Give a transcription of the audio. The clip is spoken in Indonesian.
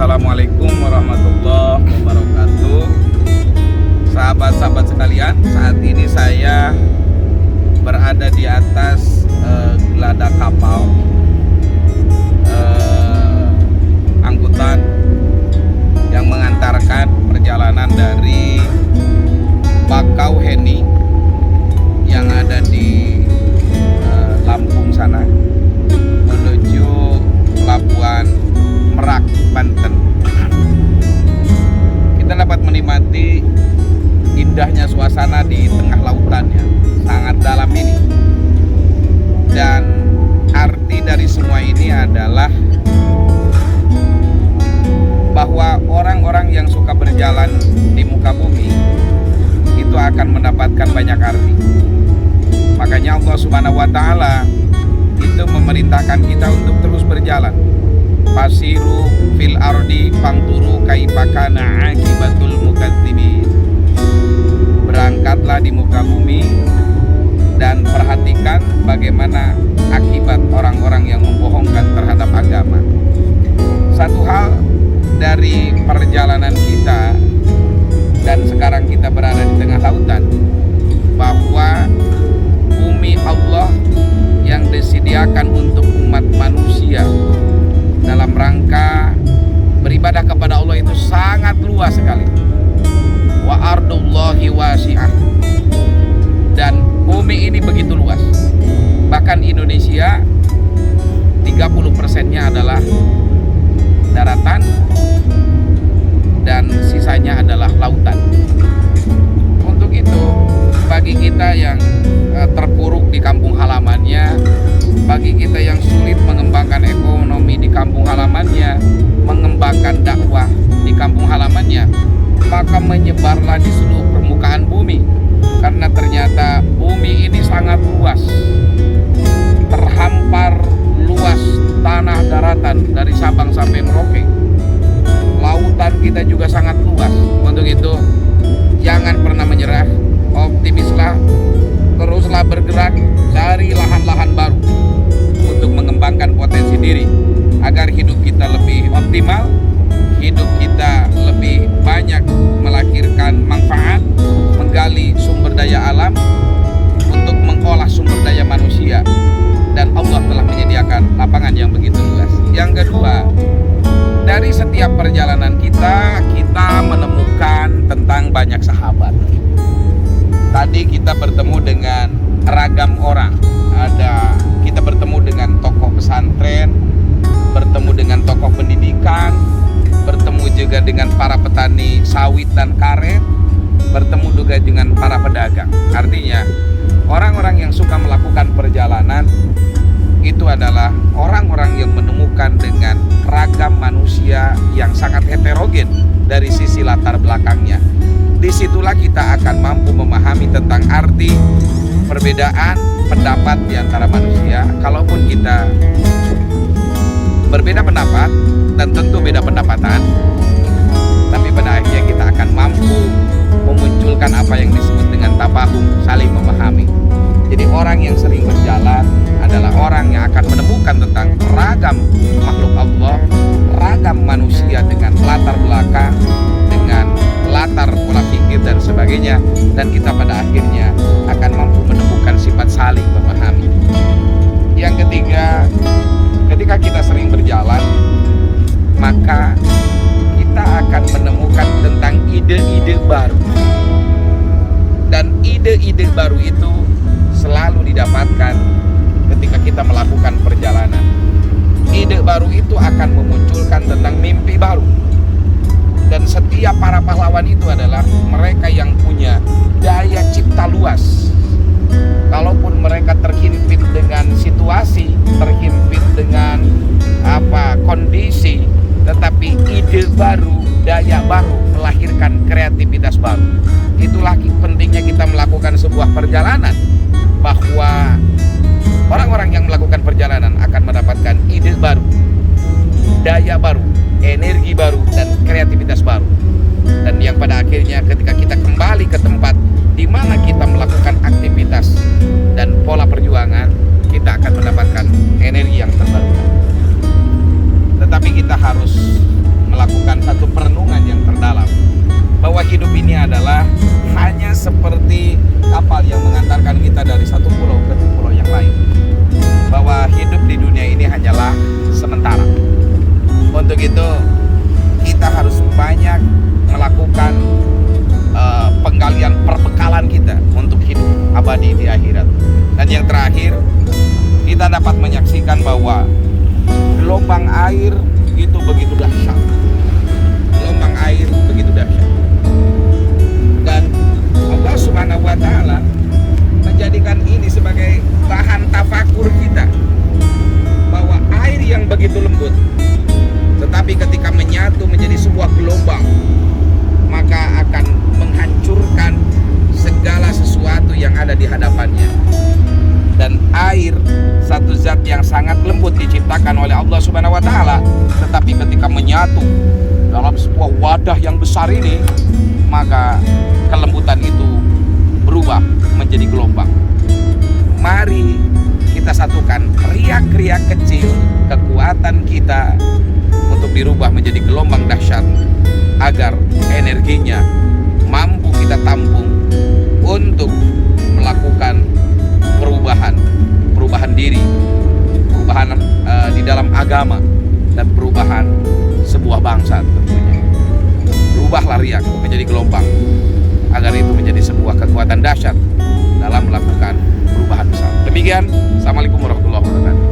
Assalamualaikum warahmatullahi wabarakatuh. Sahabat-sahabat sekalian, saat ini saya berada di atas geladak kapal angkutan yang mengantarkan perjalanan dari Bakauheni yang ada di Lampung sana menuju Pelabuhan Merak, Banten. Kita dapat menikmati indahnya suasana di tengah lautan ya, sangat dalam ini. Dan arti dari semua ini adalah bahwa orang-orang yang suka berjalan di muka bumi itu akan mendapatkan banyak arti. Makanya Allah Subhanahu wa Ta'ala itu memerintahkan kita untuk terus berjalan. Fasiru fil ardi fanturu kaifa kana akibatul mukadzibin. Berangkatlah di muka bumi dan perhatikan bagaimana akibat orang-orang yang membohongkan terhadap agama. Satu hal dari perjalanan kita dan sekarang kita berada di tengah lautan, bahwa bumi Allah yang disediakan untuk umat manusia dalam rangka beribadah kepada Allah itu sangat luas sekali. Wa ardullahi wasi'ah. Dan bumi ini begitu luas. Bahkan Indonesia 30%-nya adalah daratan dan sisanya adalah lautan. Untuk itu, bagi kita yang terpuruk di kampung halamannya, bagi kita yang sulit mengembangkan ekonomi di kampung halamannya, mengembangkan dakwah di kampung halamannya, maka menyebarlah di seluruh permukaan bumi. Karena ternyata bumi ini sangat luas, terhampar luas tanah daratan dari Sabang sampai Merauke. Lautan kita juga sangat luas. Untuk itu jangan pernah menyerah, optimislah, teruslah bergerak, cari lahan-lahan baru untuk mengembangkan potensi diri agar hidup kita lebih optimal, hidup kita lebih banyak melahirkan manfaat, menggali sumber daya alam untuk mengolah sumber daya manusia, dan Allah telah menyediakan lapangan yang begitu luas. Yang kedua, dari setiap perjalanan kita menemukan tentang banyak sahabat. Tadi kita bertemu dengan ragam orang. Kita bertemu dengan tokoh pesantren, bertemu dengan tokoh pendidikan, bertemu juga dengan para petani sawit dan karet, bertemu juga dengan para pedagang. Artinya orang-orang yang suka melakukan perjalanan itu adalah orang-orang yang menemukan dengan ragam manusia yang sangat heterogen dari sisi latar belakangnya. Disitulah kita akan mampu memahami tentang arti perbedaan pendapat di antara manusia. Kalaupun kita berbeda pendapat dan tentu beda pendapatan, tapi pada akhirnya kita akan mampu memunculkan apa yang disebut dengan tafahum, saling memahami. Jadi orang yang sering berjalan adalah orang yang akan menemukan tentang ragam makhluk Allah, ragam manusia dengan latar belakang, dengan latar pola pikir dan sebagainya, dan kita pada akhirnya akan mampu menemukan sifat saling memahami. Yang ketiga, ketika kita sering berjalan, maka kita akan menemukan tentang ide-ide baru, dan ide-ide baru itu selalu didapatkan ketika kita melakukan perjalanan. Ide baru itu akan memunculkan tentang mimpi baru. Dan setiap para pahlawan itu adalah mereka yang punya daya cipta luas. Kalaupun mereka terhimpit dengan situasi, terhimpit dengan kondisi, tetapi ide baru, daya baru melahirkan kreativitas baru. Itulah pentingnya kita melakukan sebuah perjalanan, bahwa orang-orang yang melakukan perjalanan akan mendapatkan ide baru, daya baru, energi baru, dan kreativitas baru. Dan yang pada akhirnya ketika kita kembali ke tempat di mana kita melakukan aktivitas dan pola perjuangan, kita akan mendapatkan energi yang terbarukan. Tetapi kita harus melakukan satu perenungan yang terdalam bahwa hidup ini adalah hanya seperti kapal yang mengantarkan kita dari satu pulau ke pulau yang lain. Bahwa hidup di dunia ini hanyalah sementara. Untuk itu kita harus banyak melakukan penggalian perbekalan kita untuk hidup abadi di akhirat. Dan yang terakhir, kita dapat menyaksikan bahwa gelombang air itu begitu dahsyat. Gelombang air begitu dahsyat. Dan Allah Subhanahu wa taala menjadikan ini sebagai bahan tafakur kita, bahwa air yang begitu lembut tetapi ketika menyatu menjadi sebuah gelombang, maka akan menghancurkan segala sesuatu yang ada di hadapannya. Dan air, satu zat yang sangat lembut diciptakan oleh Allah Subhanahu wa taala, tetapi ketika menyatu dalam sebuah wadah yang besar ini, maka kelembutan itu berubah menjadi gelombang. Mari kita satukan riak-riak kecil kekuatan kita untuk dirubah menjadi gelombang dahsyat, agar energinya mampu kita tampung untuk melakukan perubahan diri, perubahan di dalam agama, dan perubahan sebuah bangsa tentunya. Rubahlah riak menjadi gelombang, agar itu menjadi sebuah kekuatan dahsyat dalam melakukan perubahan besar. Demikian, Assalamualaikum warahmatullahi wabarakatuh.